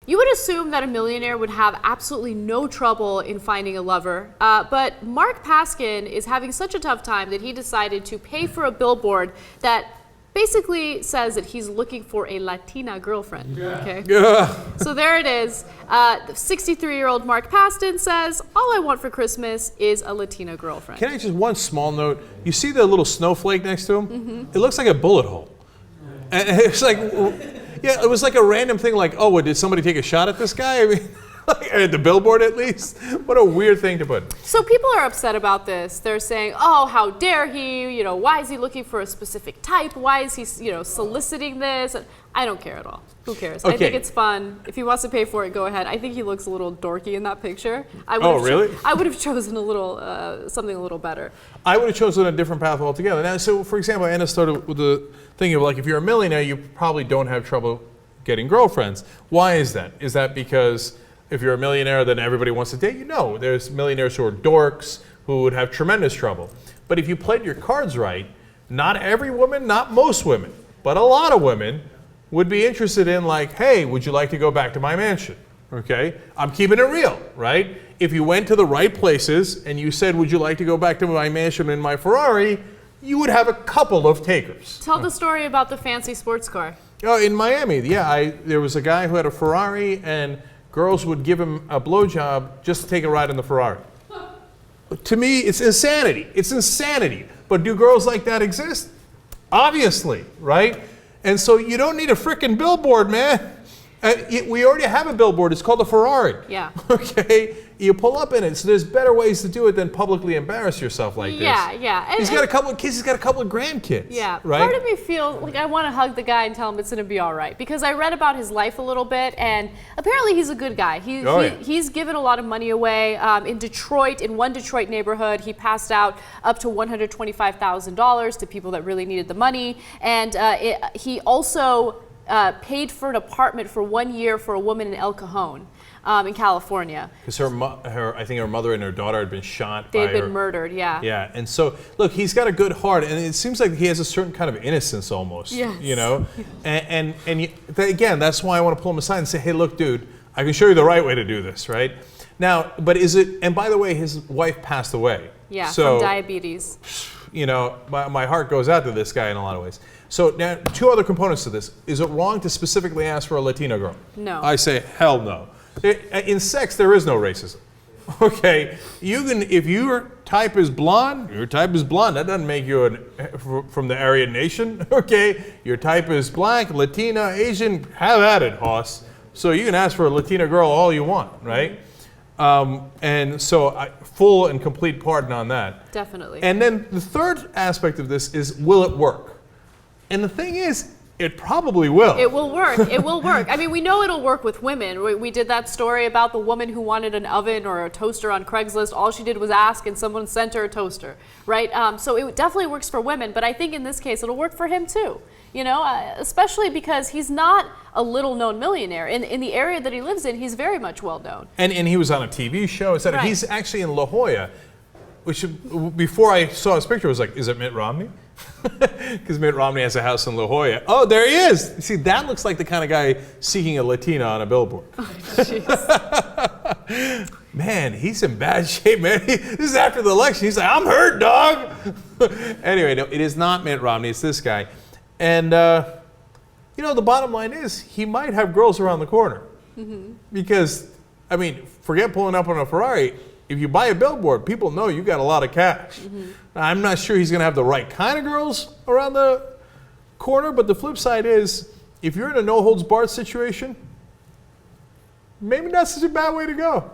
You would assume that a millionaire would have absolutely no trouble in finding a lover, but Marc Paskin is having such a tough time that he decided to pay for a billboard that basically says that he's looking for a Latina girlfriend. Okay. So there it is. The 63-year-old Marc Paskin says, "All I want for Christmas is a Latina girlfriend." Can I just one small note? You see the little snowflake next to him? It looks like a bullet hole. And it's like, yeah, it was like a random thing. Like, oh, well, did somebody take a shot at this guy? I mean, like, at the billboard at least. What a weird thing to put. So people are upset about this. They're saying, "Oh, how dare he? You know, why is he looking for a specific type? Why is he, soliciting this?" And I don't care at all. Who cares? Okay. I think it's fun. If he wants to pay for it, go ahead. I think he looks a little dorky in that picture. Really? I would have chosen a little something a little better. I would have chosen a different path altogether. Now, so for example, Anna started with the thing of like, if you're a millionaire, you probably don't have trouble getting girlfriends. Why is that? Is that because if you're a millionaire, then everybody wants to date you? No, there's millionaires who are dorks who would have tremendous trouble. But if you played your cards right, not every woman, not most women, but a lot of women would be interested in like, hey, would you like to go back to my mansion? Okay, I'm keeping it real, right? If you went to the right places and you said, would you like to go back to my mansion in my Ferrari, you would have a couple of takers. Tell the story about the fancy sports car. Oh, in Miami, yeah, there was a guy who had a Ferrari and girls would give him a blowjob just to take a ride in the Ferrari. To me, it's insanity. It's insanity. But do girls like that exist? Obviously, right? And so you don't need a frickin' billboard, man. We already have a billboard. It's called a Ferrari. Yeah. Okay? You pull up in it. So there's better ways to do it than publicly embarrass yourself like this. Yeah. He's got a couple of kids. He's got a couple of grandkids. Yeah. Right? Part of me feels like I want to hug the guy and tell him it's going to be all right. Because I read about his life a little bit, and apparently he's a good guy. He's given a lot of money away. In Detroit, in one Detroit neighborhood, he passed out up to $125,000 to people that really needed the money. And he also paid for an apartment for 1 year for a woman in El Cajon, in California. Because I think her mother and her daughter had been shot. They'd been murdered, yeah. Yeah, and so look, he's got a good heart, and it seems like he has a certain kind of innocence almost. Yes. You know, and again, that's why I want to pull him aside and say, hey, look, dude, I can show you the right way to do this, right? Now, but is it? And by the way, his wife passed away. Yeah, so, from diabetes. You know, my heart goes out to this guy in a lot of ways. So now, two other components to this. Is it wrong to specifically ask for a Latina girl? No. I say, hell no. In sex, there is no racism. Okay, you can, if your type is blonde, your type is blonde. That doesn't make you from the Aryan nation. Okay, your type is black, Latina, Asian. Have at it, hoss. So you can ask for a Latina girl all you want, right? And so full and complete pardon on that. Definitely. And then the third aspect of this is, will it work? And the thing is, it probably will. It will work. It will work. I mean, we know it'll work with women. We did that story about the woman who wanted an oven or a toaster on Craigslist. All she did was ask, and someone sent her a toaster, right? So it definitely works for women. But I think in this case, it'll work for him too. You know, especially because he's not a little-known millionaire. In the area that he lives in, he's very much well-known. And he was on a TV show, etc. Right. He's actually in La Jolla, which before I saw his picture, I was like, is it Mitt Romney? Because Mitt Romney has a house in La Jolla. Oh, there he is. See, that looks like the kind of guy seeking a Latina on a billboard. Oh, Man, he's in bad shape, man. This is after the election. He's like, I'm hurt, dog. Anyway, no, it is not Mitt Romney. It's this guy. And, you know, the bottom line is he might have girls around the corner. Mm-hmm. Because, I mean, forget pulling up on a Ferrari. If you buy a billboard, people know you got a lot of cash. Mm-hmm. I'm not sure he's going to have the right kind of girls around the corner, but the flip side is, if you're in a no-holds-barred situation, maybe not such a bad way to go.